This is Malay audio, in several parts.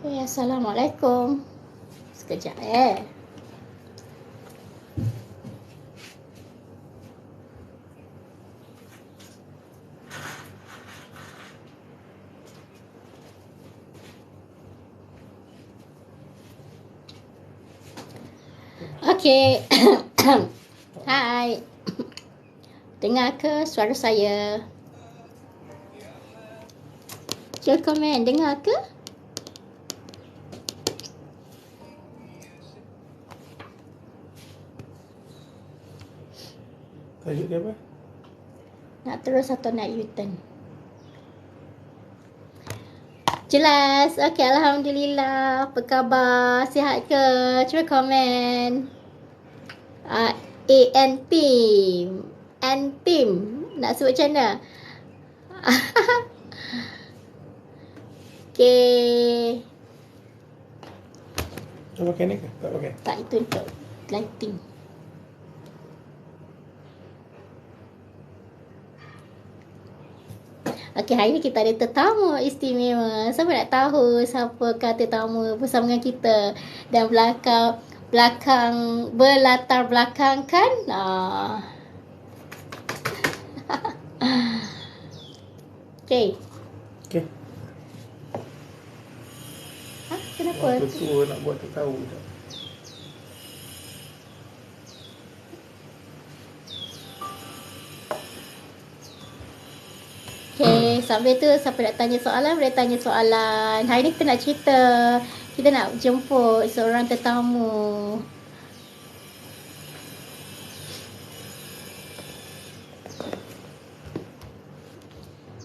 Assalamualaikum. Sekejap Okey. Hai. Dengar ke suara saya? Cuba komen, dengar ke? Tajuk dia apa? Nak terus atau nak U-turn? Jelas. Okey, Alhamdulillah. Apa khabar? Sihat ke? Cuba komen. A-N-Team. N-Team. Nak sebut macam mana? Okey. Kau pakai ni ke? Tak pakai? Tak, itu untuk lighting. Okey, hari ni kita ada tetamu istimewa. Siapa nak tahu siapakah tetamu bersama dengan kita dan berlatar belakangkan Okey. Okey. Kenapa? Waktu tua nak buat tak tahu tak? Okey, sambil tu siapa nak tanya soalan, boleh tanya soalan. Hari ni kita nak cerita. Kita nak jemput seorang tetamu.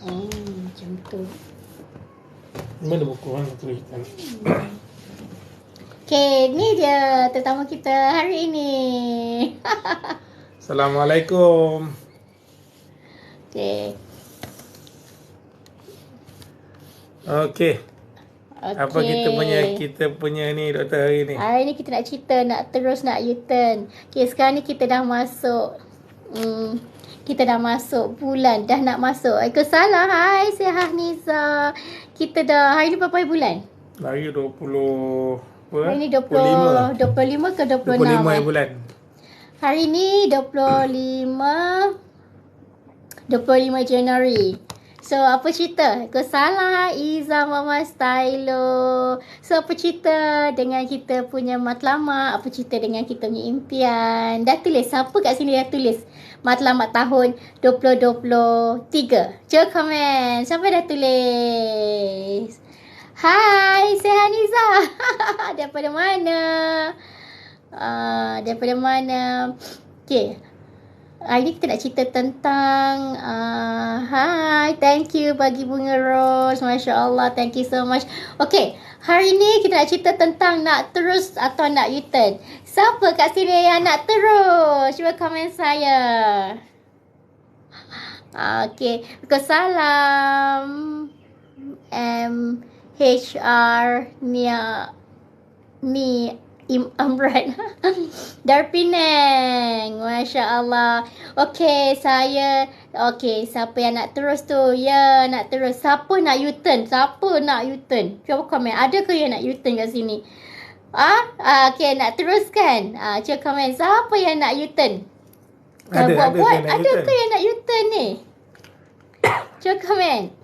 Macam tu. Mana buku orang tuliskan? Okey, ni dia tetamu kita hari ini. Assalamualaikum. Okey. Okey. Apa kita punya ni doktor hari ni? Hari ni kita nak cerita, nak terus nak U-turn. Okey, sekarang ni kita dah masuk bulan, dah nak masuk. Waalaikumsalam. Hai, saya Haniza. Kita dah, hari ni berapa bulan? Hari 20 apa? Hari ni 25 ke 26? 25 bulan. Hari ni 25 Januari. So, apa cerita? Kesalah Iza Mama Stylo. So, apa cerita dengan kita punya matlamat? Apa cerita dengan kita punya impian? Dah tulis? Siapa kat sini dah tulis matlamat tahun 2023? Cuba komen. Siapa dah tulis? Hai, saya Haniza. Daripada mana? Daripada mana? Okay. Hari ni kita nak cerita tentang hai, thank you bagi bunga rose. Masya Allah, thank you so much. Okay, hari ni kita nak cerita tentang nak terus atau nak U-turn. Siapa kat sini yang nak terus? Cuba komen saya. Okay, salam MHR ni Amran dari Penang. Masya Allah. Okey, siapa yang nak terus tu? Ya, nak terus. Siapa nak U-turn? Cuba komen. Ada ke yang nak U-turn kat sini? Okey, nak teruskan? Cuba komen. Siapa yang nak U-turn? Ada ke yang nak U-turn ni? Cuba komen.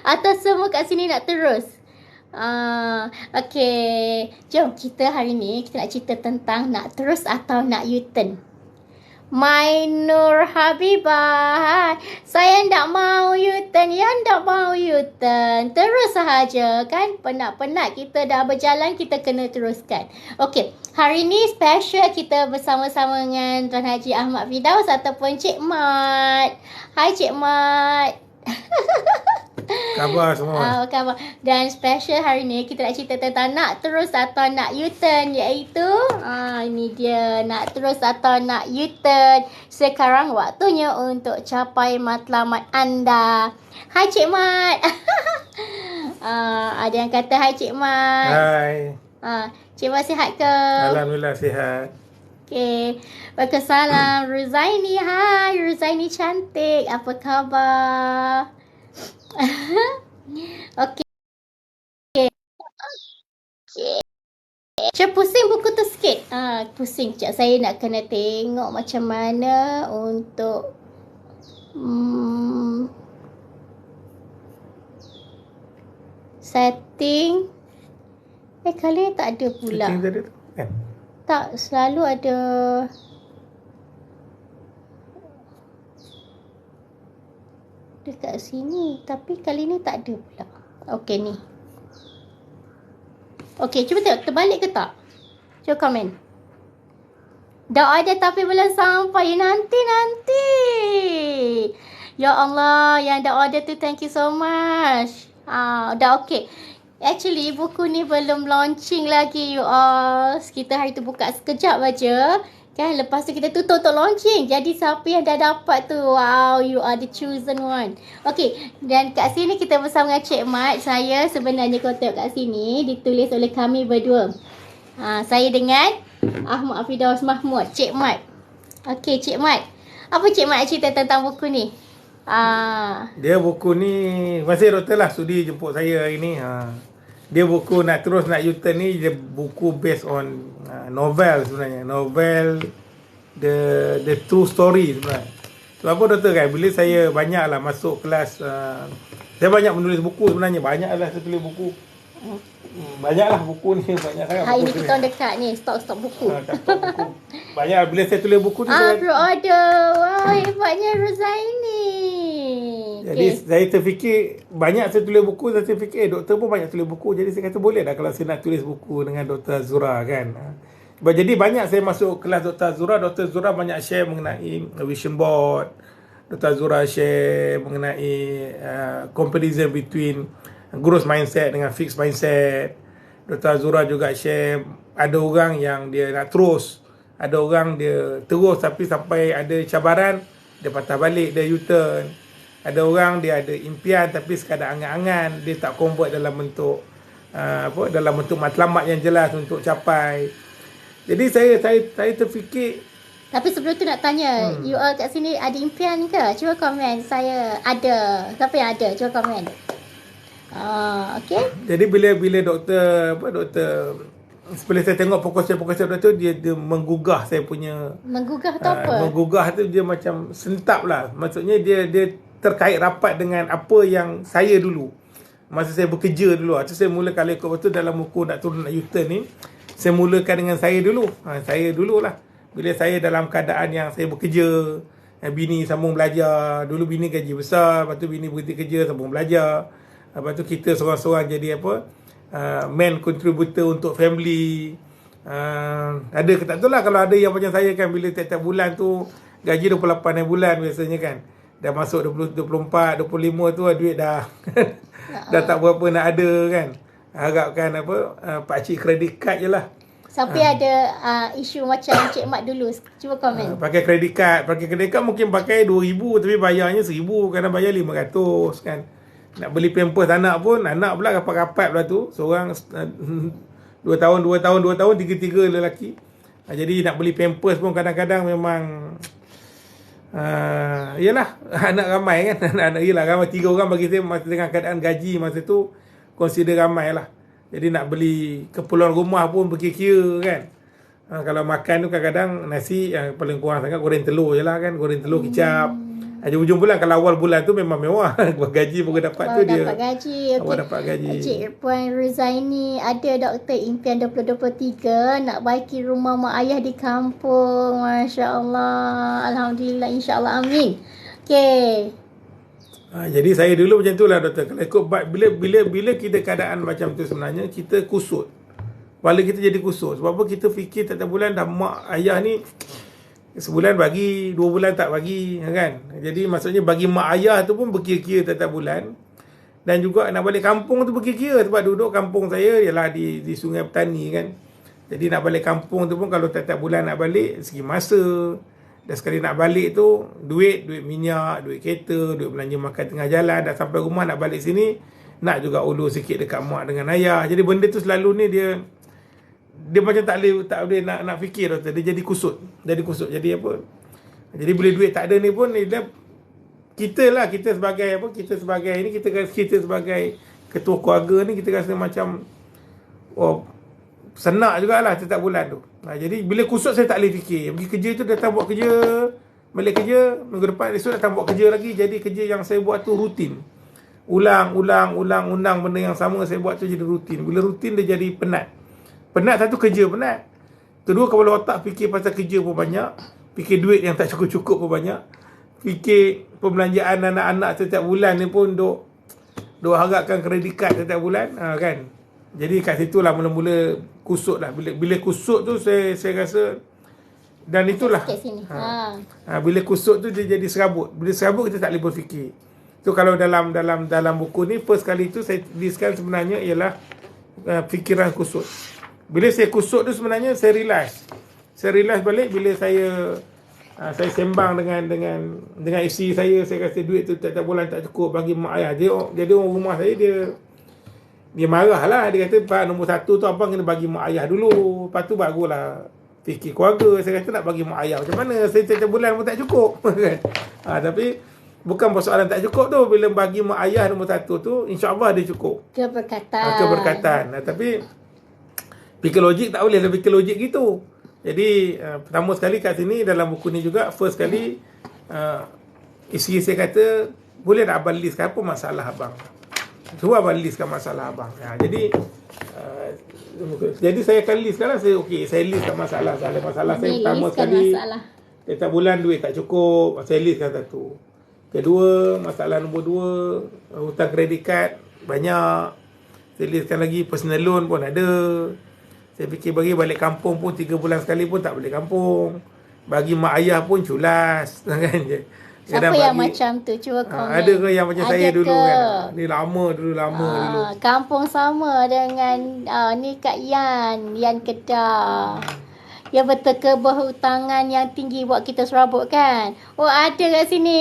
Atau semua kat sini nak terus? Okey. Jom kita hari ni kita nak cerita tentang nak terus atau nak U-turn. Mainur Habibah. Saya tak mau U-turn. Yang tak mau U-turn. Terus sahaja kan. Penat-penat kita dah berjalan, kita kena teruskan. Okey. Hari ni special kita bersama-sama dengan Tuan Haji Ahmad Firdaus ataupun Cik Mat. Hai Cik Mat. Khabar semua. Khabar. Dan special hari ni kita nak cerita tentang nak terus atau nak U-turn, iaitu ini dia, nak terus atau nak U-turn. Sekarang waktunya untuk capai matlamat anda. Hai Cik Mat. Ada yang kata hai Cik Mat. Hai. Cik Mat sihat ke? Alhamdulillah sihat. Okey. Waalaikumsalam. Ruzaini. Hai Ruzaini cantik. Apa khabar? Okey. Pusing sekejap. Saya nak kena tengok macam mana untuk setting. Kali ni tak ada pula. Setting tadi tu kan? Tak, selalu ada. Dekat sini. Tapi kali ni tak ada pula. Okey ni. Okey, cuba tengok. Terbalik ke tak? Cuba komen. Dah ada tapi belum sampai. Nanti. Ya Allah, yang dah order tu thank you so much. Dah okey. Actually, buku ni belum launching lagi you all. Kita hari tu buka sekejap aja. Kan, lepas tu kita tutup untuk launching. Jadi, siapa yang dah dapat tu? Wow, you are the chosen one. Okay, dan kat sini kita bersama dengan Cik Mat. Saya sebenarnya kalau tengok kat sini, ditulis oleh kami berdua. Saya dengan Ahmad Afidaus Mahmud, Cik Mat. Okay, Cik Mat. Apa Cik Mat cerita tentang buku ni? Dia buku ni, masih doktor lah sudi jemput saya hari ni. Dia buku nak terus nak U-turn ni, dia buku based on novel sebenarnya. Novel the true story sebenarnya. Sebab apa doktor kan, bila saya banyak lah masuk kelas, saya banyak menulis buku sebenarnya. Banyak lah saya tulis buku. Banyaklah buku ni, banyak sangat. Hari ni kita dekat ni, stok buku. Stok buku. Banyak bila saya tulis buku ni. Pre-order. Wah, hebatnya Rozaini. Jadi saya terfikir, banyak saya tulis buku, saya terfikir doktor pun banyak tulis buku. Jadi saya kata boleh dah kalau saya nak tulis buku dengan Dr. Azura kan. Jadi banyak saya masuk kelas Dr. Azura banyak share mengenai vision board. Dr. Azura share mengenai comparison between growth mindset dengan fixed mindset. Dr. Azura juga share, ada orang yang dia nak terus, ada orang dia terus tapi sampai ada cabaran, dia patah balik, dia U-turn. Ada orang dia ada impian tapi sekadar angan-angan, dia tak convert dalam bentuk dalam bentuk matlamat yang jelas untuk capai. Jadi saya terfikir. Tapi sebelum tu nak tanya, you all kat sini ada impian ke? Cuba komen. Saya ada. Siapa yang ada? Cuba komen. Okay. Jadi bila doktor bila saya tengok fokus doktor, dia menggugah saya punya. Menggugah tu apa? Menggugah tu dia macam sentap lah. Maksudnya dia terkait rapat dengan apa yang saya dulu. Masa saya bekerja dulu. Saya mulakan ikut betul dalam buku nak turun nak U-turn ni. Saya mulakan dengan saya dulu. Saya dululah. Bila saya dalam keadaan yang saya bekerja, bini sambung belajar. Dulu bini gaji besar, lepas tu bini berhenti kerja, sambung belajar. Lepas tu kita seorang-seorang jadi main contributor untuk family. Ada ke tak tahu lah, kalau ada yang macam saya kan, bila tiap-tiap bulan tu gaji 28 bulan biasanya kan, dah masuk 20, 24, 25 tu duit dah dah tak berapa nak ada kan. Harapkan pakcik kredit card je lah. Siapa ada isu macam Cik Mat dulu, cuba komen. Pakai kredit card mungkin pakai 2,000 tapi bayarnya 1,000, kadang bayar 500 kan. Nak beli pampers anak pun, anak pula rapat-rapat pula tu. Seorang 2 tahun, 3 lelaki. Jadi nak beli pampers pun kadang-kadang memang yelah, anak ramai kan. Anak yelah ramai, 3 orang bagi saya masa dengan keadaan gaji masa tu consider ramai lah. Jadi nak beli keperluan rumah pun berkira-kira kan. Kalau makan tu kadang-kadang nasi yang paling kurang sangat goreng telur je lah kan. Goreng telur kicap. Ujung bulan, kalau awal bulan tu memang mewah. Gaji pun dapat tu dia. Dapat gaji. Okay. Dapat gaji. Cik Puan Rozaini, ada doktor impian 2023 nak baiki rumah mak ayah di kampung. Masya Allah. Alhamdulillah. InsyaAllah. Amin. Okay. Jadi saya dulu macam tu lah doktor. Kalau ikut bila kita keadaan macam tu sebenarnya kita kusut. Kepala kita jadi kusut. Sebab apa, kita fikir tiap bulan dah mak ayah ni sebulan bagi, 2 bulan tak bagi kan. Jadi maksudnya bagi mak ayah tu pun berkira-kira tiap bulan. Dan juga nak balik kampung tu berkira-kira. Sebab duduk kampung saya ialah di Sungai Petani kan. Jadi nak balik kampung tu pun kalau tiap bulan nak balik, segi masa. Dan sekali nak balik tu duit minyak, duit kereta, duit belanja makan tengah jalan. Dah sampai rumah nak balik sini, nak juga ulur sikit dekat mak dengan ayah. Jadi benda tu selalu ni dia macam tak boleh nak fikir doktor. Dia jadi kusut. Jadi apa? Jadi bila duit tak ada ni pun kita sebagai ketua keluarga ni, kita rasa macam senak jugalah setiap bulan tu. Jadi bila kusut saya tak boleh fikir. Pergi kerja tu datang buat kerja, balik kerja, minggu depan esok datang buat kerja lagi. Jadi kerja yang saya buat tu rutin. Ulang benda yang sama saya buat tu jadi rutin. Bila rutin dia jadi penat. Penat satu, kerja penat. Kedua, kalau otak fikir pasal kerja pun banyak. Fikir duit yang tak cukup-cukup pun banyak. Fikir pembelanjaan anak-anak setiap bulan ni pun duk harapkan kredit kad setiap bulan, kan. Jadi kat situ lah mula-mula kusut lah. Bila kusut tu saya rasa, dan itulah bila kusut tu dia jadi serabut. Bila serabut kita tak boleh berfikir. So kalau dalam buku ni first kali tu saya tuliskan sebenarnya ialah fikiran kusut. Bila saya kusut tu sebenarnya saya realize balik bila saya sembang dengan isteri saya rasa duit tu tak bulan tak cukup bagi mak ayah. Jadi orang rumah saya dia marah lah. Dia kata, Pak, nombor satu tu abang kena bagi mak ayah dulu. Lepas tu barulah fikir keluarga. Saya kata nak bagi mak ayah macam mana? Saya setiap bulan pun tak cukup. Tapi bukan persoalan tak cukup tu. Bila bagi mak ayah nombor satu tu, insyaAllah dia cukup. Keberkatan. Tapi fikir logik tak boleh lah fikir logik gitu. Jadi pertama sekali kat sini dalam buku ni juga, first kali isteri saya kata, boleh tak abang listkan apa masalah abang? Cuba abang listkan masalah abang. Jadi saya akan listkan lah. Saya listkan masalah saya pertama sekali setiap bulan duit tak cukup, saya listkan satu. Kedua, masalah nombor 2, hutang kredit kad banyak, saya listkan lagi. Personal loan pun ada. Saya fikir bagi balik kampung pun 3 bulan sekali pun tak balik kampung. Bagi mak ayah pun culas, kan. Siapa yang macam tu? Cuba komen. Ada ke yang macam saya dulu kan? Ni lama dulu. Kampung sama dengan ni Kak Yan Kedah. Ya betul ke berhutangan yang tinggi buat kita serabut kan? Oh, ada kat sini.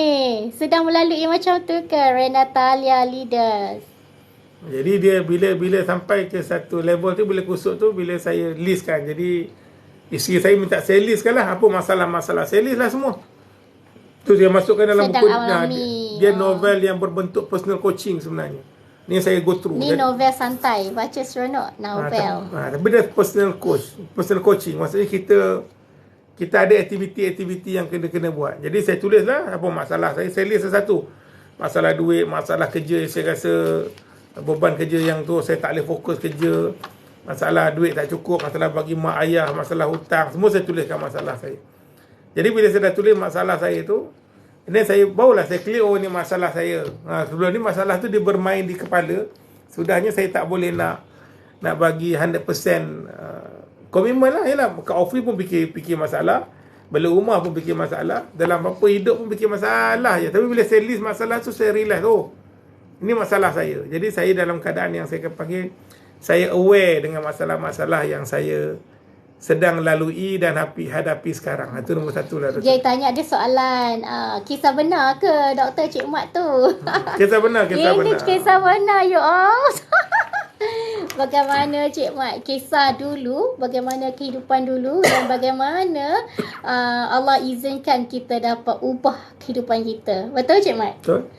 Sedang melalui macam tu ke Renatalia Leaders? Jadi dia bila sampai ke satu level tu, bila kusut tu, bila saya listkan. Jadi isteri saya minta saya listkan lah apa masalah-masalah. Saya list lah semua. Tu dia masukkan dalam buku. Dia novel yang berbentuk personal coaching sebenarnya. Ni saya go through. Ni novel santai, baca seronok novel. Tapi dia personal coaching. Maksudnya kita ada aktiviti-aktiviti yang kena buat. Jadi saya tulis lah apa masalah saya list satu. Masalah duit, masalah kerja, saya rasa beban kerja yang tu saya tak boleh fokus kerja. Masalah duit tak cukup, masalah bagi mak ayah, masalah hutang, semua saya tuliskan masalah saya. Jadi bila saya dah tulis masalah saya tu, ini saya barulah saya clear, ni masalah saya. Sebelum ni masalah tu dia bermain di kepala. Sudahnya saya tak boleh nak bagi 100% komitmen lah. Yalah, kat office pun fikir masalah, balik rumah pun fikir masalah, dalam apa hidup pun fikir masalah je. Tapi bila saya list masalah tu, saya realize, ini masalah saya. Jadi saya dalam keadaan yang saya panggil, saya aware dengan masalah-masalah yang saya sedang lalui dan hadapi sekarang. Itu nombor satu lah. Dia tanya dia soalan, kisah benar ke Dr. Cik Mat tu? Kisah benar. Ini kisah benar, ya Allah. Bagaimana Cik Mat kisah dulu, bagaimana kehidupan dulu, dan bagaimana Allah izinkan kita dapat ubah kehidupan kita. Betul Cik Mat? Betul.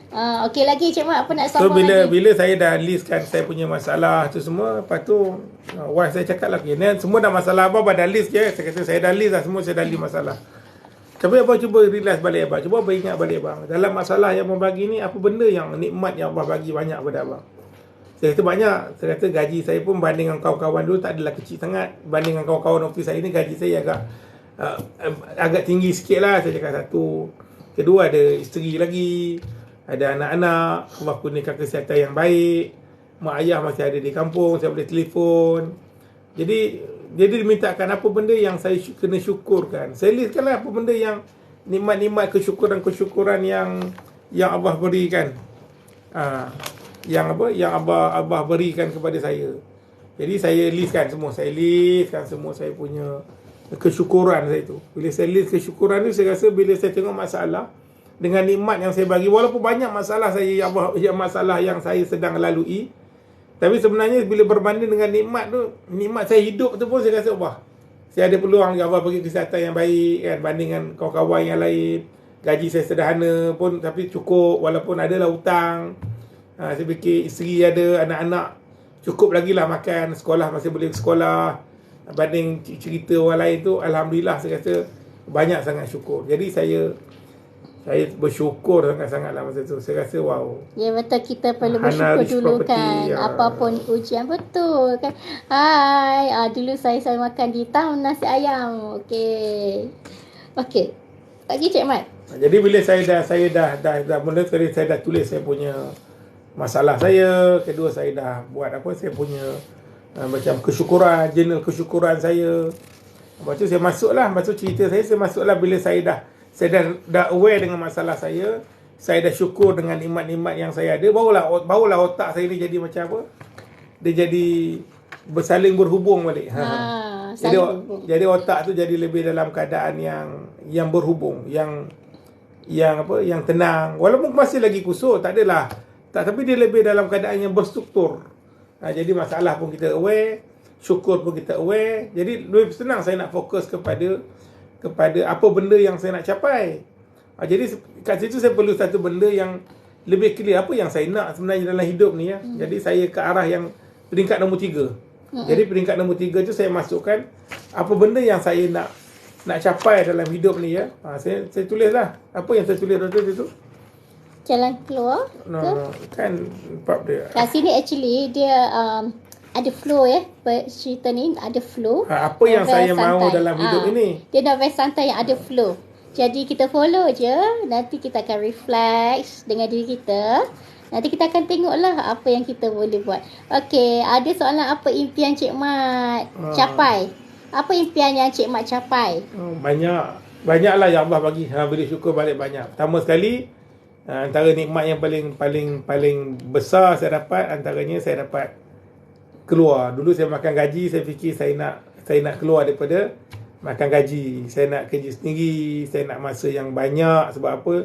Okey lagi Cik Mat, apa nak sambung lagi? So bila saya dah listkan saya punya masalah tu semua, lepas tu wife saya cakap lagi, semua dah masalah abang dah list je. Saya kata saya dah list lah semua, saya dah list masalah. Tapi abang cuba realize balik abang, cuba abang ingat balik abang, dalam masalah yang abang bagi ni, apa benda yang nikmat yang abang bagi banyak pada abang? Saya kata banyak. Saya kata gaji saya pun banding dengan kawan-kawan dulu tak adalah kecil sangat. Banding dengan kawan-kawan office saya ni, gaji saya agak tinggi sikit lah. Saya cakap satu. Kedua, ada isteri lagi, ada anak-anak, Allah kurniakan kesihatan yang baik, mak ayah masih ada di kampung, saya boleh telefon. Jadi dimintakan apa benda yang saya kena syukurkan. Saya listkan lah apa benda yang nikmat-nikmat, kesyukuran yang Allah berikan. Yang Abah berikan kepada saya. Jadi saya listkan semua. Saya punya kesyukuran saya tu. Bila saya list kesyukuran tu, saya rasa bila saya tengok masalah dengan nikmat yang saya bagi, walaupun banyak masalah masalah yang saya sedang lalui, tapi sebenarnya bila berbanding dengan nikmat saya hidup tu pun saya rasa saya ada peluang Allah bagi kesihatan yang baik kan, bandingkan kawan-kawan yang lain. Gaji saya sederhana pun tapi cukup, walaupun adalah hutang. Saya fikir isteri ada, anak-anak cukup lagi lah makan, sekolah masih boleh sekolah. banding cerita orang lain tu, alhamdulillah saya rasa banyak sangat syukur. Jadi saya bersyukur sangat-sangatlah masa tu. Saya rasa wow. Ya betul, kita perlu Hana bersyukur Rich dulu Property, kan. Apapun ujian, betul kan. Hai, dulu saya makan di Town nasi ayam. Okey. Lagi Cik Mat. Jadi bila saya dah mula sekali saya dah tulis saya punya masalah saya, kedua saya dah buat saya punya macam kesyukuran, jurnal kesyukuran saya. Lepas tu saya masuklah, cerita saya masuklah bila saya dah aware dengan masalah saya dah syukur dengan nikmat-nikmat yang saya ada, barulah otak saya ni jadi macam apa? Dia jadi bersaling berhubung balik. Jadi otak tu jadi lebih dalam keadaan yang berhubung, yang tenang. Walaupun masih lagi kusut, tapi dia lebih dalam keadaan yang berstruktur. Jadi masalah pun kita aware, syukur pun kita aware. Jadi lebih senang saya nak fokus kepada apa benda yang saya nak capai. Jadi kat situ saya perlu satu benda yang lebih clear apa yang saya nak sebenarnya dalam hidup ni ya. Jadi saya ke arah yang peringkat nombor 3. Jadi peringkat nombor 3 tu saya masukkan apa benda yang saya nak capai dalam hidup ni ya. Saya tulislah apa yang saya tulis tu. Jalan keluar. No, kan bab dia. Kat sini actually dia ada flow ya. Cerita ni ada flow. Apa yang saya mahu dalam hidup ini. Dia novel santai yang ada flow. Jadi kita follow je. Nanti kita akan reflect dengan diri kita. Nanti kita akan tengoklah apa yang kita boleh buat. Okey, ada soalan apa impian Cik Mat capai? Apa impian yang Cik Mat capai? Banyaklah yang Allah bagi. Bila syukur balik banyak. Pertama sekali, antara nikmat yang paling besar saya dapat, antaranya saya dapat keluar. Dulu saya makan gaji, saya fikir saya nak keluar daripada makan gaji. Saya nak kerja sendiri, saya nak masa yang banyak. Sebab apa?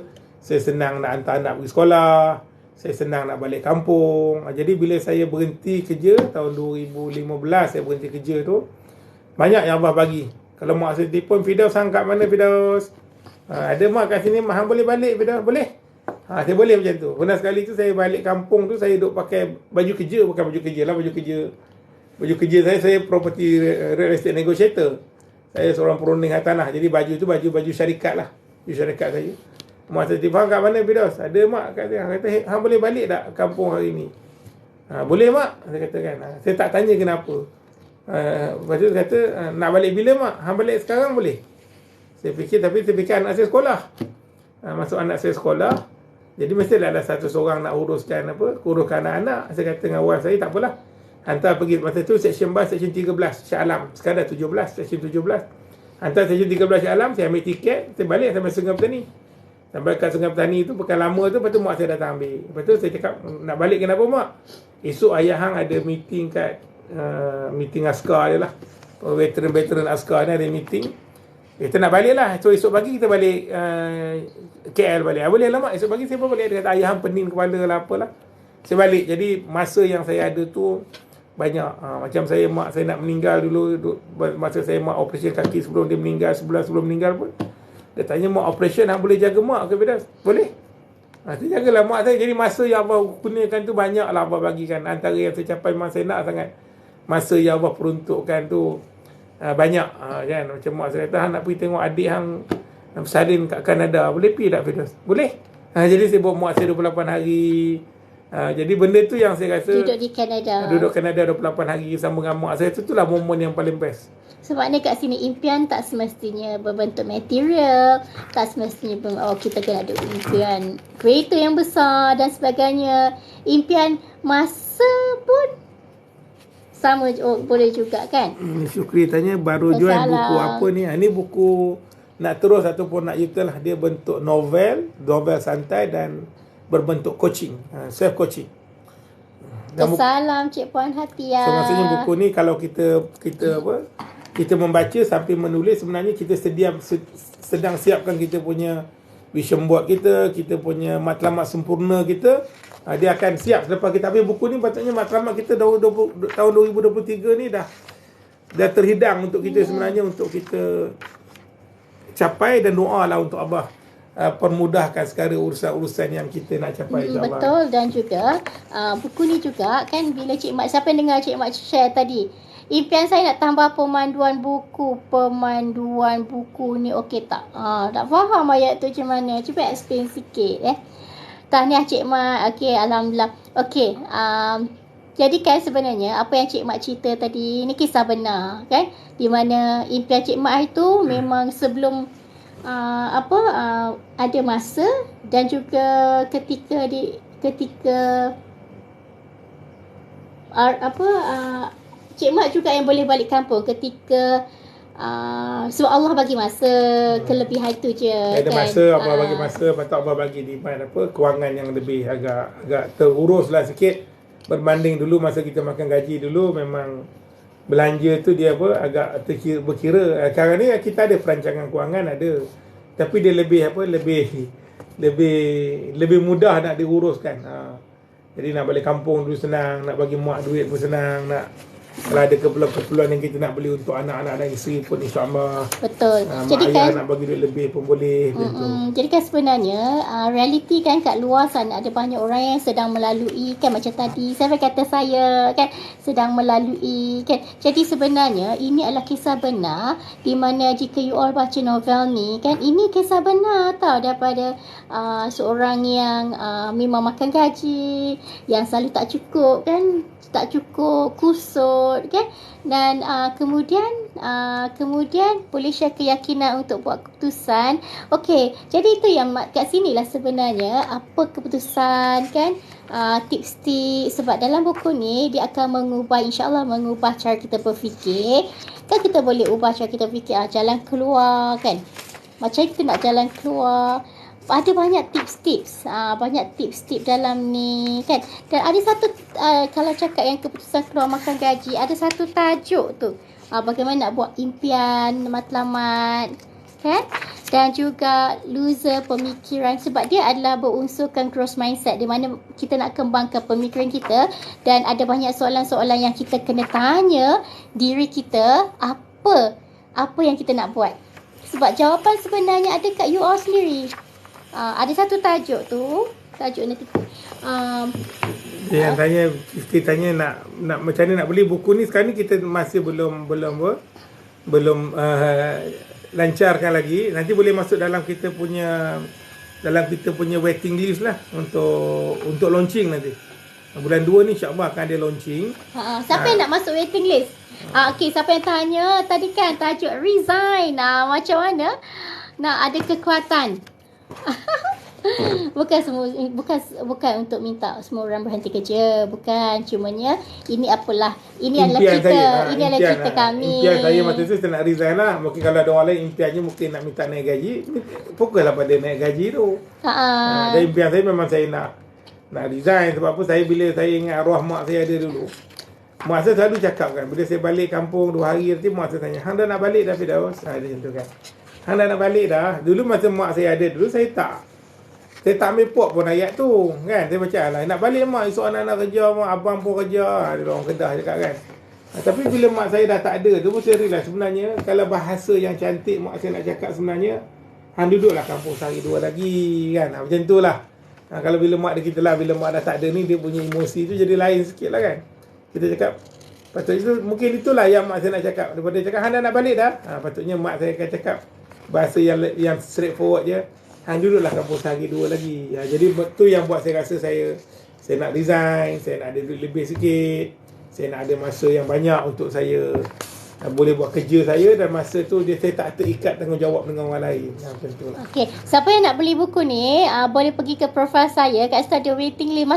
Saya senang nak hantar anak pergi sekolah, saya senang nak balik kampung. Jadi bila saya berhenti kerja tahun 2015, saya berhenti kerja tu, banyak yang Allah bagi. Kalau mak saya telefon, Firdaus hang kat mana Firdaus? Ada mak kat sini, mak hang boleh balik Firdaus? Boleh? Saya boleh macam tu. Pernah sekali tu saya balik kampung tu, saya duk pakai baju kerja. Bukan baju kerja lah, baju kerja saya property real estate negotiator. Saya seorang perunding tanah. Jadi baju tu baju syarikat lah. Baju syarikat saya. Mak saya tiba, kat mana Firdaus? Ada mak kat dia. Kata, hang boleh balik tak kampung hari ni? Boleh mak, saya katakan. Saya tak tanya kenapa. Lepas tu kata, nak balik bila mak? Hang balik sekarang boleh? Saya fikir anak saya sekolah. Masuk anak saya sekolah. Jadi mestilah ada satu seorang nak uruskan anak-anak. Saya kata dengan wife saya, tak apalah. Hantar pergi masa tu section bus section 13 Shah Alam. Sekarang 17 section 17. Hantar section 13 Shah Alam, saya ambil tiket, saya balik sampai Sungai Petani. Sampai kat Sungai Petani tu pekan lama tu, lepas tu mak saya datang ambil. Lepas tu saya cakap, nak balik kenapa mak? Esok ayah hang ada meeting kat meeting askar dia lah. Veteran askar ni ada meeting. Kita nak balik lah. So esok pagi kita balik KL balik. Boleh lah mak, esok pagi saya pun balik. Dia kata ayah hang pening kepala lah apalah. Saya balik. Jadi masa yang saya ada tu banyak. Macam mak saya nak meninggal dulu, masa saya mak operasi kaki sebelum dia meninggal, sebulan sebelum meninggal pun, dia tanya mak operation hang boleh jaga mak ke Firdaus? Boleh. Saya jagalah mak saya. Jadi masa yang Allah kurniakan tu banyak lah Allah bagikan. Antara yang saya capai memang saya nak sangat. Masa yang Allah peruntukkan tu banyak kan. Macam mak saya kata, hang nak pergi tengok adik hang bersalin kat Kanada, boleh pergi tak Firdaus? Boleh. Jadi saya bawa mak saya 28 hari. Jadi benda tu yang saya rasa duduk Kanada 28 hari sama dengan mak saya, itulah momen yang paling best. Sebabnya kat sini impian tak semestinya berbentuk material, tak semestinya kita kena ada impian kereta yang besar dan sebagainya. Impian masa pun sama boleh juga kan. Syukri tanya baru join buku apa ni? Ini buku nak terus ataupun nak U-turn lah. Dia bentuk novel santai dan berbentuk coaching, self coaching. Salam Cik Puan Hatia. So maksudnya buku ni kalau kita membaca sambil menulis, sebenarnya kita sedang siapkan kita punya vision board kita punya matlamat sempurna kita. Dia akan siap selepas kita habis buku ni. Patutnya matlamat kita tahun 2023 ni dah terhidang untuk kita sebenarnya, untuk kita capai, dan doa lah untuk Allah permudahkan segala urusan-urusan yang kita nak capai, insyaAllah. Betul. Dan juga buku ni juga kan, bila Cik Mat, siapa yang dengar Cik Mat share tadi, impian saya nak tambah pemanduan buku. Pemanduan buku ni okey tak? Tak faham ayat tu macam mana. Cuba explain sikit Tahniah Cik Mat. Okey, alhamdulillah. Okey, jadi kan sebenarnya apa yang Cik Mat cerita tadi ni kisah benar kan? Di mana impian Cik Mat itu memang sebelum ada masa dan juga ketika Cik Mat juga yang boleh balik kampung ketika sebab Allah bagi masa, kelebihan tu je. Ada kan? masa, Allah bagi masa, patut Allah bagi demand kewangan yang lebih agak terurus lah sikit berbanding dulu masa kita makan gaji dulu. Memang belanja tu dia agak berkira. Sekarang ni kita ada perancangan kewangan ada, tapi dia lebih mudah nak diuruskan. Jadi nak balik kampung dulu senang, nak bagi mak duit pun senang, nak kalau ada keperluan yang kita nak beli untuk anak-anak dan isteri pun insya-Allah. Betul. Jadi kan nak bagi duit lebih pun boleh. Jadi kan sebenarnya realiti kan kat luar sana ada banyak orang yang sedang melalui kan, macam tadi saya kata saya kan sedang melalui kan. Jadi sebenarnya ini adalah kisah benar, di mana jika you all baca novel ni kan, ini kisah benar tau, daripada seorang yang memang makan gaji yang selalu tak cukup kan, tak cukup kusut kan, dan kemudian boleh share keyakinan untuk buat keputusan. Okey, jadi itu yang kat sinilah sebenarnya apa keputusan kan, tips-tips, sebab dalam buku ni dia akan mengubah, insya-Allah mengubah cara kita berfikir kan. Kita boleh ubah cara kita fikir, jalan keluar kan, macam kita nak jalan keluar. Ada banyak tips-tips, dalam ni kan. Dan ada satu kalau cakap yang keputusan keluar makan gaji, ada satu tajuk tu, bagaimana nak buat impian matlamat kan, dan juga loser pemikiran, sebab dia adalah berunsurkan growth mindset, di mana kita nak kembangkan pemikiran kita. Dan ada banyak soalan-soalan yang kita kena tanya diri kita, apa yang kita nak buat, sebab jawapan sebenarnya ada kat you all sendiri. Ada satu tajuk tu, tajuk nanti dia yang tanya nak macam mana nak beli buku ni. Sekarang ni kita masih belum lancarkan lagi. Nanti boleh masuk dalam kita punya waiting list lah untuk launching nanti. Bulan 2 ni insya-Allah akan ada launching. Siapa yang nak masuk waiting list? Okey, siapa yang tanya tadi kan tajuk resign, macam mana nak ada kekuatan. bukan untuk minta semua orang berhenti kerja, bukan, cumanya ini adalah cerita kami. Impian saya masa tu saya nak resign lah. Mungkin kalau ada orang lain impiannya mungkin nak minta naik gaji, fokuslah pada naik gaji tu. Dan impian saya memang saya nak resign. Sebab apa, bila saya ingat arwah mak saya ada dulu, mak saya selalu cakap kan, bila saya balik kampung 2 hari nanti, mak saya tanya, hang dah nak balik dah Firdaus? Dia macam tu kan, hang dah nak balik dah. Dulu masa mak saya ada dulu, saya tak ambil pop pun ayat tu kan. Saya baca lah, nak balik mak, esok anak-anak kerja, mak abang pun kerja. Ada orang Kedah cakap kan. Tapi bila mak saya dah tak ada tu pun saya realise sebenarnya kalau bahasa yang cantik mak saya nak cakap sebenarnya, hang duduklah kampung sehari 2 lagi kan. Macam tu lah. Kalau bila mak dia kita lah, bila mak dah tak ada ni, dia punya emosi tu jadi lain sikit lah kan. Kita cakap, patutnya mungkin itulah yang mak saya nak cakap. Daripada cakap hang dah nak balik dah, patutnya mak saya akan cakap bahasa yang straightforward je, hang duduklah kampung sehari 2 lagi. Jadi tu yang buat saya rasa saya nak resign, saya nak ada duit lebih sikit, saya nak ada masa yang banyak untuk saya boleh buat kerja saya, dan masa tu saya tak terikat tanggungjawab dengan orang lain. Macam tu lah. Okey, siapa yang nak beli buku ni boleh pergi ke profil saya kat Studio Waiting List,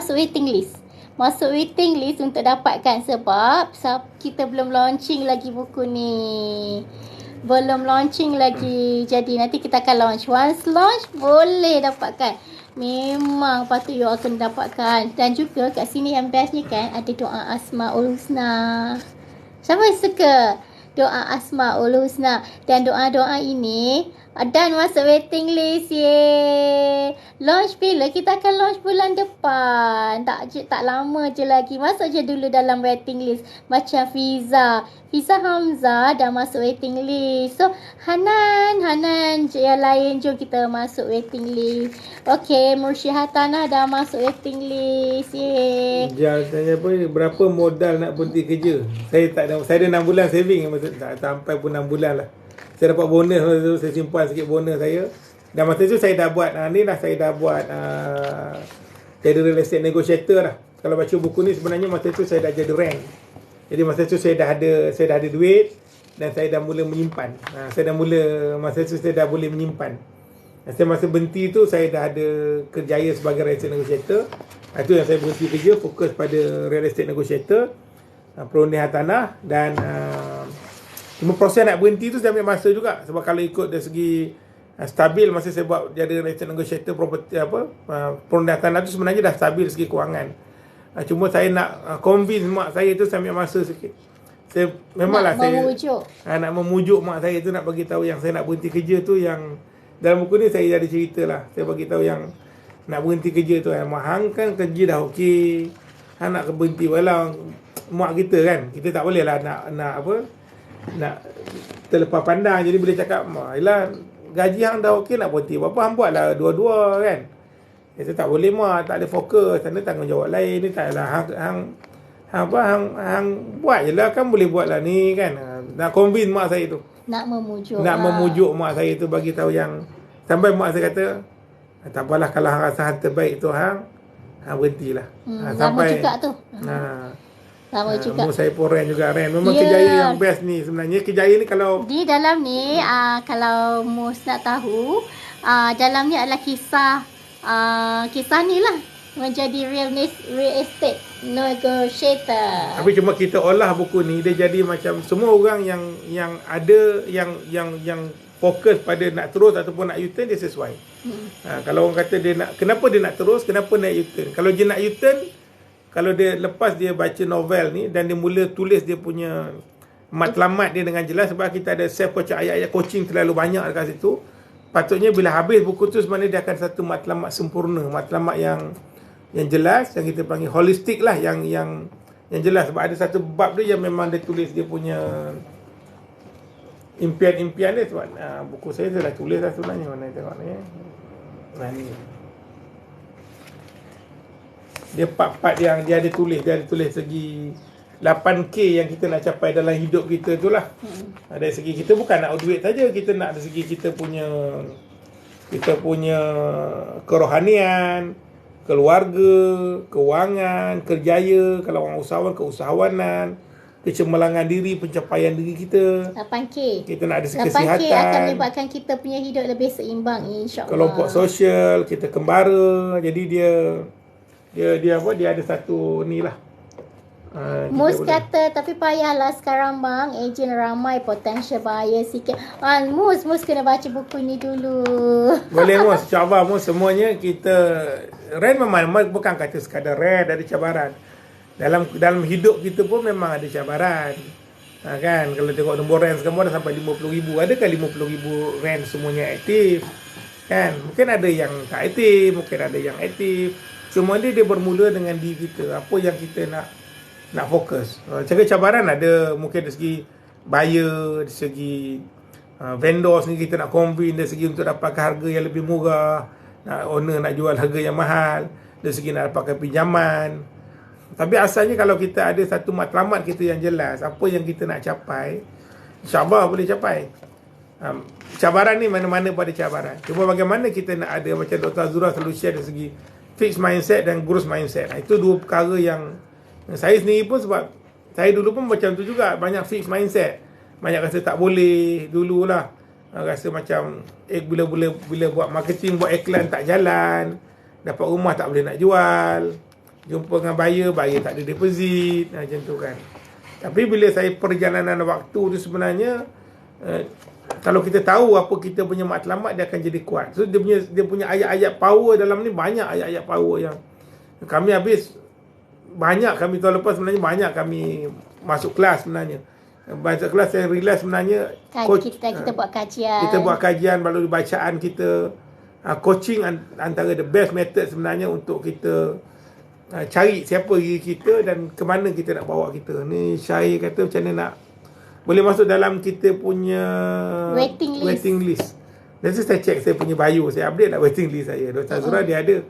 masuk waiting list untuk dapatkan, sebab kita belum launching lagi buku ni. Jadi nanti kita akan launch. Once launch boleh dapatkan. Memang patut you akan dapatkan. Dan juga kat sini yang bestnya kan, ada doa Asmaul Husna. Siapa yang suka doa Asmaul Husna? Dan doa-doa ini Dan masuk waiting list. Yeay. Launch bila? Kita akan launch bulan depan. Tak lama je lagi. Masuk je dulu dalam waiting list. Macam Fiza Hamzah dah masuk waiting list. So Hanan yang lain, jom kita masuk waiting list. Okay, Mursyihah Tanah dah masuk waiting list. Yeay. Jangan tanya apa, berapa modal nak berhenti kerja. Saya ada 6 bulan saving. Tak sampai pun 6 bulan lah. Saya dapat bonus masa tu, saya simpan sikit bonus saya. Dan masa tu saya dah buat saya dah buat jadi real estate negotiator lah. Kalau baca buku ni sebenarnya masa tu saya dah jadi rank. Jadi masa tu saya dah ada duit dan saya dah mula menyimpan. Masa tu saya dah boleh menyimpan. Saya masa berhenti tu saya dah ada kerjaya sebagai real estate negotiator. Itu yang saya berhenti kerja, fokus pada real estate negotiator, perundian tanah dan cuma proses nak berhenti tu saya ambil masa juga. Sebab kalau ikut dari segi stabil, masa saya buat jadi real estate negotiator property perundian tanah tu sebenarnya dah stabil segi kewangan. Cuma saya nak convince mak saya tu, saya ambil masa sikit. Saya memanglah nak memujuk mak saya tu, nak bagi tahu yang saya nak berhenti kerja tu. Yang dalam buku ni saya ada cerita lah. Saya bagi tahu yang nak berhenti kerja tu, mak hang kan kerja dah okey, hang nak berhenti walau mak kita kan, kita tak boleh lah nak terlepas pandang. Jadi boleh cakap, yelah gaji hang dah okey, nak berhenti apa hang buat lah dua-dua kan. Kita tak boleh mak, tak ada fokus, sana tanggungjawab lain ni. Taklah hang buat je lah kan, boleh buat lah ni kan. Nak convince mak saya tu, nak memujuk mak saya tu, bagi tahu yang sampai mak saya kata, tak apalah kalau hang rasa hang terbaik tu hang berhentilah. Sampai lama juga tu. Lama juga. Saya pun Ren juga. Memang kejayaan yang best ni sebenarnya. Kejayaan ni kalau di dalam ni kalau Mus nak tahu, dalam ni adalah kisah ni lah menjadi real estate negotiator. Tapi cuma kita olah buku ni, dia jadi macam semua orang yang ada yang fokus pada nak terus ataupun nak U-turn, dia sesuai. Kalau orang kata dia nak, kenapa dia nak terus, kenapa nak U-turn? Kalau dia nak U-turn, kalau dia lepas dia baca novel ni dan dia mula tulis dia punya matlamat dia dengan jelas, sebab kita ada self coaching, ayat-ayat coaching terlalu banyak dekat situ. Patutnya bila habis buku tu sebenarnya dia akan satu matlamat sempurna, matlamat yang jelas, yang kita panggil holistik lah, yang jelas. Sebab ada satu bab dia yang memang dia tulis dia punya impian-impian dia. Sebab buku saya dah tulis lah sebenarnya. Mana tengok ni. Ni dia part-part yang dia ada tulis segi 8K yang kita nak capai dalam hidup kita tu lah. Dari segi kita bukan nak duit saja, kita nak dari segi kita punya kerohanian, keluarga, kewangan, kerjaya, kalau orang usahawan, keusahawanan, kecemerlangan diri, pencapaian diri kita. 8K. Kita nak ada kesihatan. 8K akan menyebabkan kita punya hidup lebih seimbang, insya-Allah. Kelompok sosial, kita kembara. Jadi dia ada satu ni lah. Mus kata, tapi payahlah sekarang bang, ejen ramai, potential buyer sikit. Mus kena baca buku ni dulu. Boleh Mus, cuba Mus, semuanya kita Ren memang bukan kata sekadar Ren ada cabaran. Dalam hidup kita pun memang ada cabaran. Kan, kalau tengok nombor Ren sekarang dah sampai 50,000. Adakah 50,000 Ren semuanya aktif? Kan, mungkin ada yang tak aktif, mungkin ada yang aktif. Semua dia bermula dengan diri kita. Apa yang kita nak fokus. Cabaran ada, mungkin dari segi buyer, dari segi vendor sendiri kita nak convince, dari segi untuk dapatkan harga yang lebih murah, owner nak jual harga yang mahal, dari segi nak dapatkan pinjaman. Tapi asalnya kalau kita ada satu matlamat kita yang jelas, apa yang kita nak capai, insyaAllah boleh capai. Cabaran ni mana-mana pada cabaran. Cuma bagaimana kita nak ada, macam Dr. Azura selalu share dari segi fixed mindset dan growth mindset. Itu dua perkara yang saya sendiri pun, sebab saya dulu pun macam tu juga, banyak fixed mindset, banyak rasa tak boleh dululah, rasa macam bila buat marketing, buat iklan tak jalan, dapat rumah tak boleh nak jual, jumpa dengan buyer tak ada deposit, macam tu kan. Tapi bila saya perjalanan waktu tu sebenarnya, kalau kita tahu apa kita punya matlamat, dia akan jadi kuat. So dia punya ayat-ayat power dalam ni, banyak ayat-ayat power yang kami habis. Banyak kami tahun lepas sebenarnya, banyak kami masuk kelas sebenarnya. masuk kelas saya realise sebenarnya kita buat kajian. Kita buat kajian melalui bacaan kita. Coaching antara the best method sebenarnya untuk kita cari siapa diri kita dan ke mana kita nak bawa kita. Ni Syahir kata macam mana nak boleh masuk dalam kita punya waiting list. Nanti saya check saya punya bio, saya update lah waiting list saya. Dr. Azura dia ada.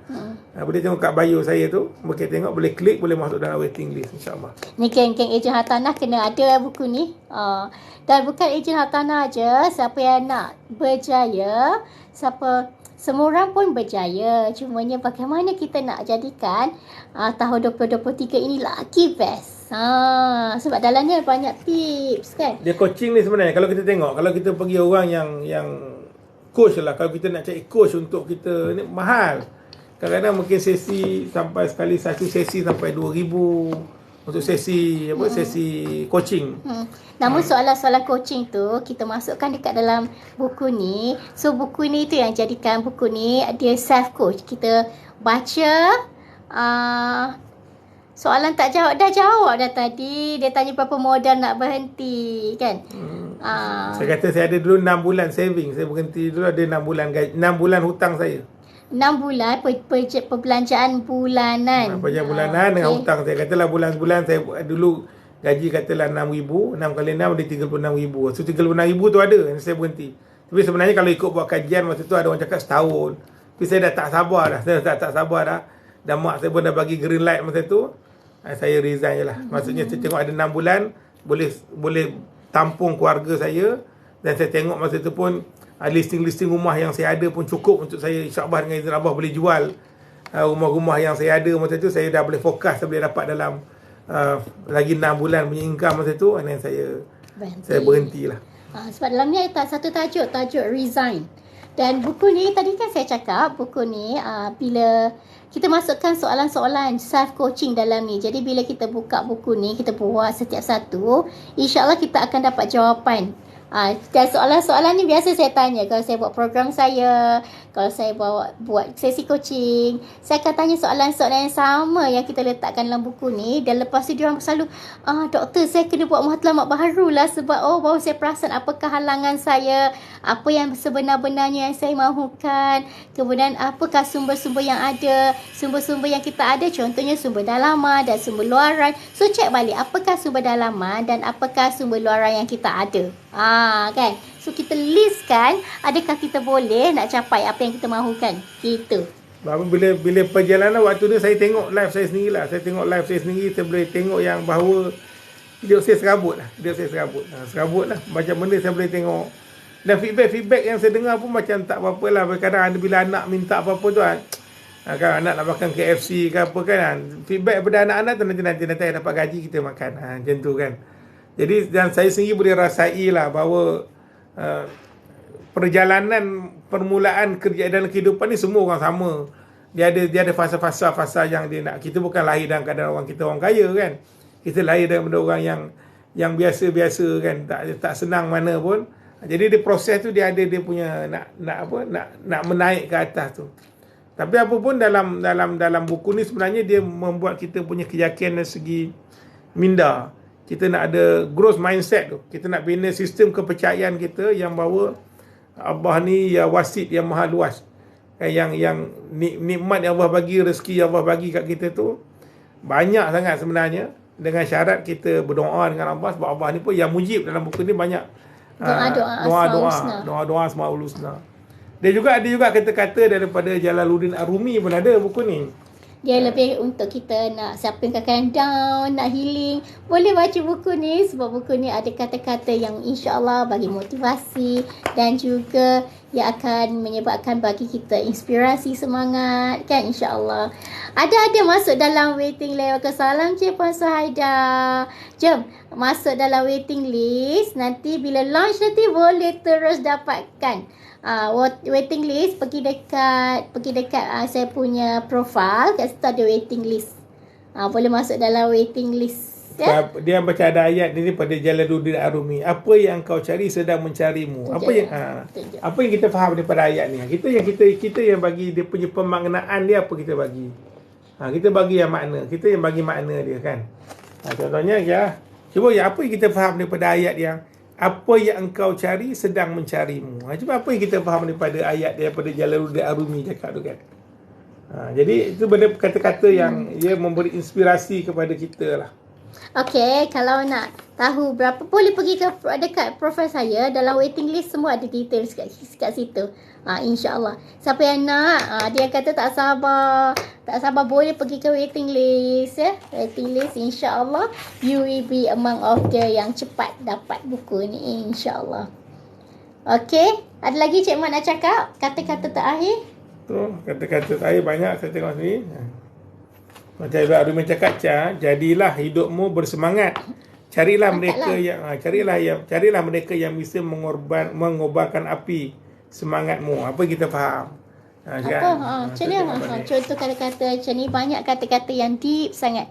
Boleh tengok kat bio saya tu, boleh tengok, boleh klik, boleh masuk dalam waiting list, insyaAllah. Ni geng-geng ejen hartanah kena ada buku ni. Dan bukan ejen hartanah aja, siapa yang nak berjaya, semua orang pun berjaya. Cumanya bagaimana kita nak jadikan tahun 2023 ini lagi best. Sebab dalamnya banyak tips kan. Dia coaching ni sebenarnya kalau kita tengok, kalau kita pergi orang yang coach lah, kalau kita nak cari coach untuk kita ni mahal. Kadang-kadang mungkin sesi sampai sekali satu sesi sampai 2,000 untuk sesi sesi coaching. Namun soalan-soalan coaching tu kita masukkan dekat dalam buku ni. So buku ni tu yang jadikan buku ni dia self coach. Kita baca soalan tak jawab dah tadi. Dia tanya berapa modal nak berhenti kan. Saya kata saya ada dulu 6 bulan saving. Saya berhenti dulu ada 6 bulan hutang saya. 6 bulan perbelanjaan bulanan. Perbelanjaan bulanan dengan hutang. Saya katalah bulan-bulan saya dulu gaji katalah 6,000. 6 kali 6 ada 36,000. So 36,000 tu ada. Saya berhenti. Tapi sebenarnya kalau ikut buat kajian masa tu ada orang cakap setahun. Tapi saya dah tak sabar dah. Saya dah tak sabar dah. Dan mak saya pun dah bagi green light masa tu. Saya resign je lah. Maksudnya saya tengok ada 6 bulan boleh tampung keluarga saya. Dan saya tengok masa tu pun listing rumah yang saya ada pun cukup untuk saya insyaAllah dengan izin Allah boleh jual rumah-rumah yang saya ada masa tu. Saya dah boleh fokus, saya boleh dapat dalam lagi 6 bulan punya income masa tu. Dan saya berhenti lah. Sebab dalam ni ada satu tajuk resign. Dan buku ni tadi kan saya cakap buku ni bila kita masukkan soalan-soalan self coaching dalam ni. Jadi bila kita buka buku ni, kita buat setiap satu, insya-Allah kita akan dapat jawapan. Dan soalan-soalan ni biasa saya tanya kalau saya buat program saya, kalau saya buat sesi coaching, saya akan tanya soalan-soalan yang sama yang kita letakkan dalam buku ni. Dan lepas tu diorang selalu doktor saya kena buat matlamat baru lah sebab baru saya perasan apakah halangan saya, apa yang sebenar-benarnya yang saya mahukan, kemudian apakah sumber-sumber yang ada, sumber-sumber yang kita ada, contohnya sumber dalaman dan sumber luaran. So check balik apakah sumber dalaman dan apakah sumber luaran yang kita ada. Kan. So kita listkan adakah kita boleh nak capai apa yang kita mahukan. Gitu. Bila perjalanan waktu ni saya tengok live saya sendiri lah. Saya tengok live saya sendiri, saya boleh tengok yang bahawa hidup saya serabut lah. Serabut lah. Macam benda saya boleh tengok. Dan feedback yang saya dengar pun macam tak apa-apa lah. Kadang bila anak minta apa-apa tu kan anak nak makan KFC ke apa kan. Feedback daripada anak-anak tu nanti dapat gaji kita makan. Macam tu kan. Jadi dan saya sendiri boleh rasai lah bahawa perjalanan permulaan kerja dalam kehidupan ni semua orang sama. Dia ada fasa-fasa yang dia nak. Kita bukan lahir dalam keadaan orang kaya kan. Kita lahir daripada orang yang biasa-biasa kan, tak senang mana pun. Jadi dia proses tu dia ada dia punya nak menaik ke atas tu. Tapi apa pun dalam buku ni sebenarnya dia membuat kita punya keyakinan dari segi minda. Kita nak ada growth mindset tu. Kita nak bina sistem kepercayaan kita yang bahawa Allah ni ya wasit yang maha luas. Yang nikmat yang Allah bagi, rezeki yang Allah bagi kat kita tu banyak sangat sebenarnya. Dengan syarat kita berdoa dengan Allah. Sebab Allah ni pun yang mujib dalam buku ni banyak doa-doa Asmaul Husna. Dia juga ada juga kata-kata daripada Jalaluddin Ar-Rumi pun ada buku ni. Dia lebih untuk kita nak siapa yang kadang down, nak healing, boleh baca buku ni sebab buku ni ada kata-kata yang insya-Allah bagi motivasi dan juga yang akan menyebabkan bagi kita inspirasi, semangat kan, insya-Allah. Ada masuk dalam waiting list. Salam je Puan Suhaida. Jom masuk dalam waiting list. Nanti bila launch nanti boleh terus dapatkan. Waiting list pergi dekat saya punya profile, kat situ ada waiting list. Boleh masuk dalam waiting list. Ya? Dia baca ada ayat ni pada Jalaluddin Ar-Rumi. Apa yang kau cari sedang mencarimu. Apa yang kita faham daripada ayat ni? Kita yang bagi dia punya pemaknaan dia, apa kita bagi. Kita bagi yang makna. Kita yang bagi makna dia kan. Contohnya ya, Cuba ya, apa yang kita faham daripada ayat yang apa yang engkau cari sedang mencarimu. Cuba apa yang kita faham daripada ayat daripada Jalaluddin Arumi cakap tu kan. Jadi itu benda kata-kata yang ia memberi inspirasi kepada kita lah. Okey, kalau nak tahu berapa, boleh pergi ke dekat profil saya, dalam waiting list semua ada details kat situ. InsyaAllah. Siapa yang nak, dia kata tak sabar boleh pergi ke waiting list ya. Waiting list, insyaAllah you will be among of the yang cepat dapat buku ni, insyaAllah. Okey, ada lagi Cik Mat nak cakap? Kata-kata terakhir? Tu, kata-kata terakhir banyak saya tengok sini. Macam Ibu Arumi cakap, jadilah hidupmu bersemangat. Carilah mereka yang bisa mengobarkan api semangatmu. Apa kita faham? Contoh kata-kata macam ni, banyak kata-kata yang deep sangat.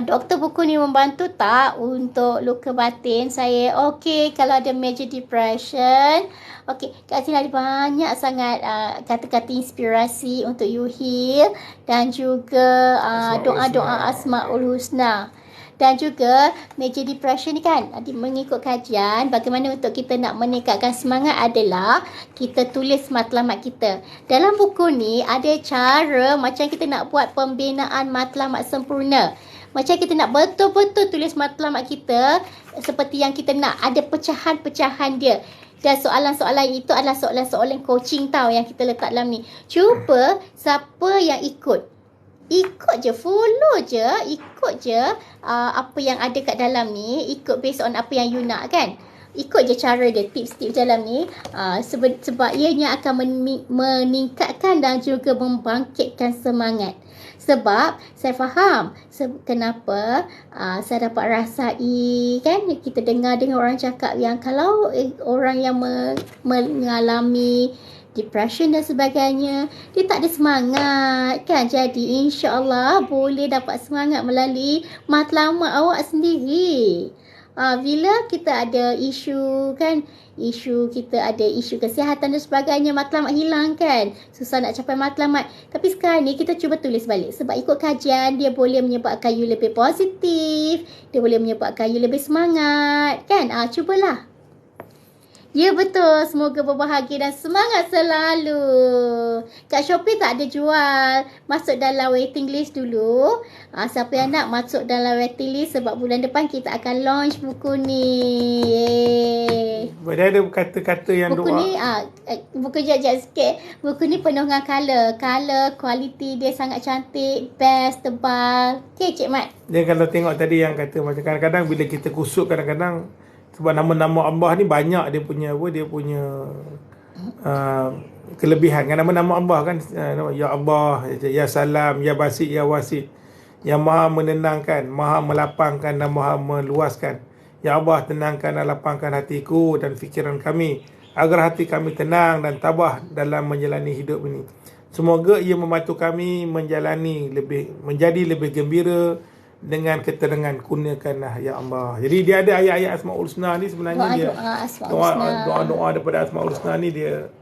Doktor buku ni membantu tak untuk luka batin saya? Okey, kalau ada major depression, okey, kat sini ada banyak sangat kata-kata inspirasi untuk you heal, dan juga doa-doa Asmaul Husna. Dan juga major depression ni kan, mengikut kajian, bagaimana untuk kita nak meningkatkan semangat adalah kita tulis matlamat kita. Dalam buku ni ada cara macam kita nak buat pembinaan matlamat sempurna. Macam kita nak betul-betul tulis matlamat kita seperti yang kita nak, ada pecahan-pecahan dia. Dan soalan-soalan itu adalah soalan-soalan coaching tau yang kita letak dalam ni. Cuba siapa yang ikut je, follow je, ikut je apa yang ada kat dalam ni, ikut based on apa yang you nak kan. Ikut je cara dia, tips-tips dalam ni, sebab ianya akan meningkatkan dan juga membangkitkan semangat. Sebab saya faham kenapa saya dapat rasai kan, kita dengar orang cakap yang kalau orang yang mengalami depression dan sebagainya, dia tak ada semangat kan. Jadi insya-Allah boleh dapat semangat melalui matlamat awak sendiri. Bila kita ada isu kan, kita ada isu kesihatan dan sebagainya, matlamat hilang kan, susah nak capai matlamat. Tapi sekarang ni kita cuba tulis balik, sebab ikut kajian dia boleh menyebabkan you lebih positif, dia boleh menyebabkan you lebih semangat kan. Cubalah. Ya betul, semoga berbahagia dan semangat selalu. Kat Shopee tak ada jual, masuk dalam waiting list dulu. Siapa yang nak masuk dalam waiting list, sebab bulan depan kita akan launch buku ni. Dia ada kata-kata yang buku doa. Ni, buku jap sikit. Buku ni penuh dengan colour, kualiti dia sangat cantik, best, tebal. Okay Cik Mat. Dia kalau tengok tadi yang kata macam kadang-kadang bila kita kusut, kadang-kadang sebab nama-nama Allah ni banyak dia punya kelebihan kan. Nama-nama Allah kan, Ya Allah, Ya Salam, Ya Basit, Ya Wasit, yang maha menenangkan, maha melapangkan dan maha meluaskan. Ya Allah, tenangkan dan lapangkan hatiku dan fikiran kami, agar hati kami tenang dan tabah dalam menjalani hidup ini. Semoga ia membantu kami menjadi lebih gembira dengan keterangan, kurniakanlah ya Allah. Jadi dia ada ayat-ayat Asmaul Husna ni sebenarnya, doa-doa daripada Asmaul Husna ni dia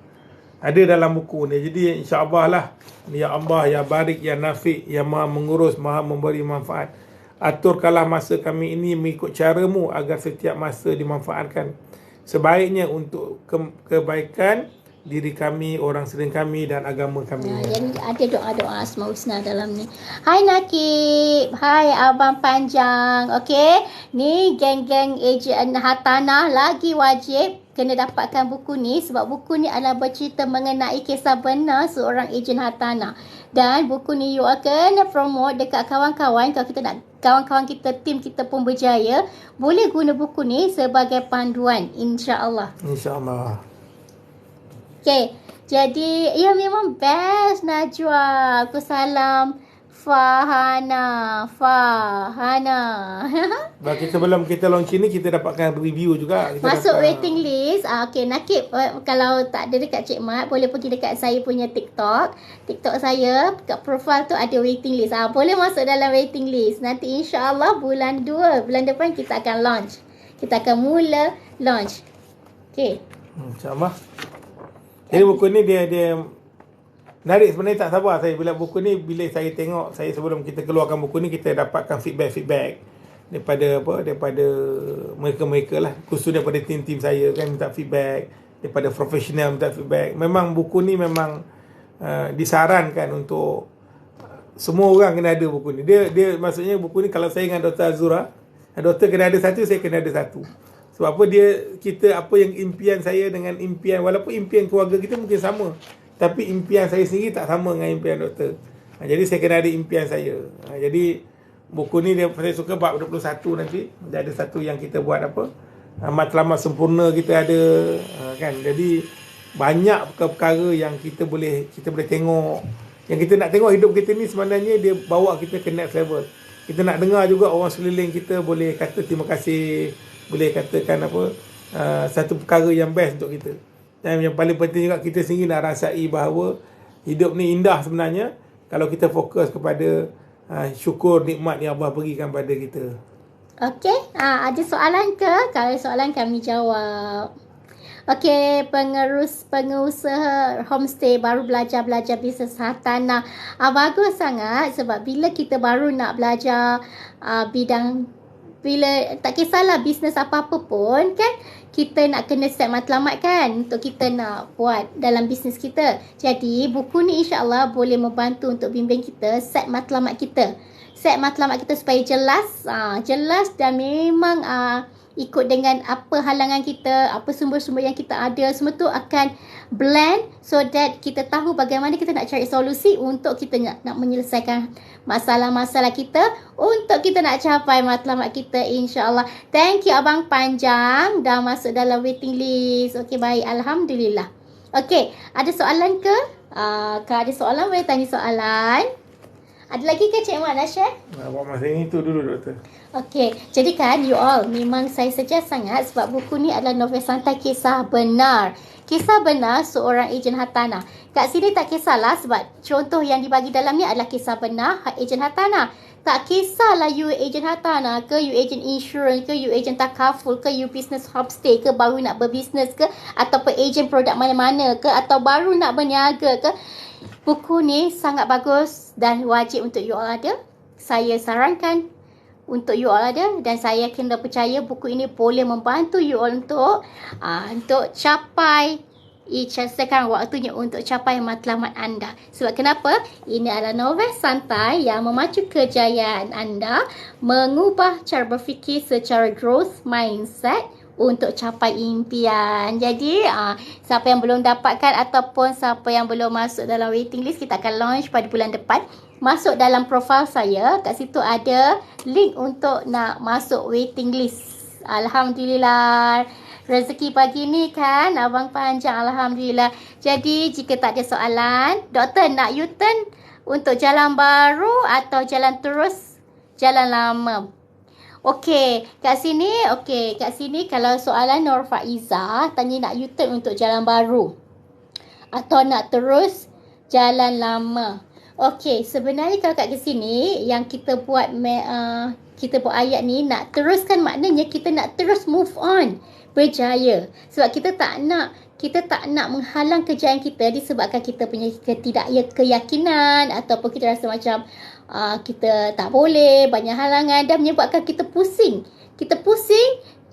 ada dalam buku ni. Jadi insya-Allah lah, ya Allah, ya Barik, ya Nafi, ya Maha mengurus, Maha memberi manfaat. Aturkanlah masa kami ini mengikut caramu agar setiap masa dimanfaatkan sebaiknya untuk kebaikan diri kami, orang sering kami dan agama kami. Jadi ada doa-doa Asmaul Husna dalam ni. Hai Nakib, hai Abang Panjang. Okey, ni geng-geng ejen hartanah lagi wajib kena dapatkan buku ni, sebab buku ni adalah bercerita mengenai kisah benar seorang ejen hartanah. Dan buku ni you akan promote dekat kawan-kawan. Kalau kita nak kawan-kawan kita, tim kita pun berjaya, boleh guna buku ni sebagai panduan, insya-Allah. Insya-Allah. Okay, jadi ia memang best Najwa. Aku salam Fahana. Bagi sebelum kita launch ni, kita dapatkan review juga. Masuk waiting list. Okay, Nakib, kalau tak ada dekat Cik Mat, boleh pergi dekat saya punya TikTok saya, kat profile tu ada waiting list. Boleh masuk dalam waiting list. Nanti insya-Allah bulan depan kita akan launch. Kita akan mula launch. Okay. InsyaAllah. Jadi buku ni dia menarik sebenarnya. Tak sabar saya bila buku ni, bila saya tengok, saya sebelum kita keluarkan buku ni, kita dapatkan feedback daripada mereka-mereka lah, khusus daripada tim-tim saya kan, minta feedback daripada profesional, minta feedback. Memang buku ni memang disarankan untuk semua orang kena ada buku ni. Dia maksudnya buku ni, kalau saya dengan Dr. Azura, doktor kena ada satu, saya kena ada satu. Sebab apa, kita apa yang impian saya dengan impian, walaupun impian keluarga kita mungkin sama, tapi impian saya sendiri tak sama dengan impian doktor. Jadi saya kena ada impian saya. Jadi buku ni saya suka bab 21 nanti. Dia ada satu yang kita buat apa, matlamat sempurna kita ada, kan. Jadi banyak perkara yang kita boleh tengok. Yang kita nak tengok hidup kita ni sebenarnya dia bawa kita ke next level. Kita nak dengar juga orang sekeliling kita boleh kata terima kasih, boleh katakan apa, satu perkara yang best untuk kita. Dan yang paling penting juga, kita sendiri nak rasai bahawa hidup ni indah sebenarnya kalau kita fokus kepada syukur nikmat yang Allah berikan pada kita. Okey, ada soalan ke? Kalau soalan kami jawab. Okey, pengusaha homestay baru belajar bisnes hartanah. Bagus sangat, sebab bila kita baru nak belajar bidang, bila tak kisahlah bisnes apa-apa pun kan, kita nak kena set matlamat kan untuk kita nak buat dalam bisnes kita. Jadi buku ni insya-Allah boleh membantu untuk bimbing kita set matlamat kita. Set matlamat kita supaya jelas dan memang ikut dengan apa halangan kita, apa sumber-sumber yang kita ada, semua tu akan blend so that kita tahu bagaimana kita nak cari solusi untuk kita nak menyelesaikan masalah-masalah kita, untuk kita nak capai matlamat kita insya-Allah. Thank you Abang Panjang dah masuk dalam waiting list. Okey, baik, alhamdulillah. Okey, ada soalan ke? Kalau ada soalan boleh tanya soalan. Ada lagi ke Cik Mat nak share? Buat masa ini tu dulu doktor. Okey, jadi kan you all, memang saya suggest sangat sebab buku ni adalah novel santai kisah benar. Kisah benar seorang ejen hartanah. Kat sini tak kisahlah sebab contoh yang dibagi dalam ni adalah kisah benar ejen hartanah. Tak kisahlah you ejen hartanah ke, you ejen insurans ke, you ejen takaful ke, you business homestay ke, baru nak berbisnes ke, ataupun ejen produk mana-mana ke, atau baru nak berniaga ke. Buku ni sangat bagus dan wajib untuk you all ada. Saya sarankan untuk you all ada, dan saya kena percaya buku ini boleh membantu you all untuk capai, sekarang waktunya untuk capai matlamat anda. Sebab kenapa? Ini adalah novel santai yang memacu kejayaan anda, mengubah cara berfikir secara growth mindset untuk capai impian. Jadi siapa yang belum dapatkan ataupun siapa yang belum masuk dalam waiting list, kita akan launch pada bulan depan. Masuk dalam profil saya, kat situ ada link untuk nak masuk waiting list. Alhamdulillah, rezeki pagi ni kan Abang Panjang, alhamdulillah. Jadi jika tak ada soalan, doktor nak U-turn untuk jalan baru atau jalan terus jalan lama? Okey, kat sini kalau soalan Nur Faiza tanya nak U-turn untuk jalan baru atau nak terus jalan lama. Okey, sebenarnya kalau kat sini yang kita buat ayat ni, nak teruskan maknanya kita nak terus move on, berjaya. Sebab kita tak nak menghalang kejayaan kita disebabkan kita punya ketidakkeyakinan ataupun kita rasa macam kita tak boleh, banyak halangan dan menyebabkan kita pusing.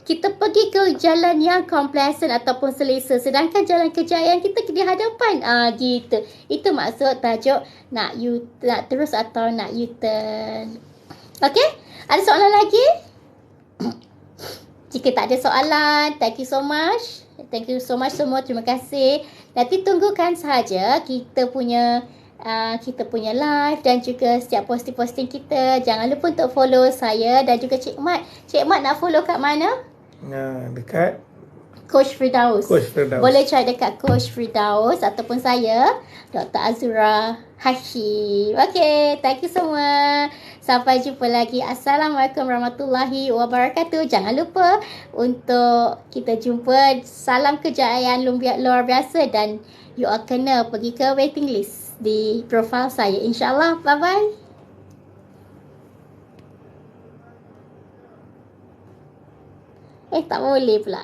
Kita pergi ke jalan yang complacent ataupun selesa, sedangkan jalan kejayaan kita di hadapan. Gitu. Itu maksud tajuk nak terus atau nak U-turn. Okey? Ada soalan lagi? Jika tak ada soalan, thank you so much. Thank you so much semua. Terima kasih. Nanti tunggukan sahaja kita punya live dan juga setiap posting-posting kita. Jangan lupa untuk follow saya dan juga Cik Mat. Cik Mat nak follow kat mana? Dekat Coach Firdaus. Boleh cari dekat Coach Firdaus ataupun saya, Dr. Azura Hashim. Okay, thank you semua. Sampai jumpa lagi. Assalamualaikum warahmatullahi wabarakatuh. Jangan lupa untuk kita jumpa. Salam kejayaan luar biasa dan you all kena pergi ke waiting list di profil saya. InsyaAllah. Bye-bye. Tak boleh pula.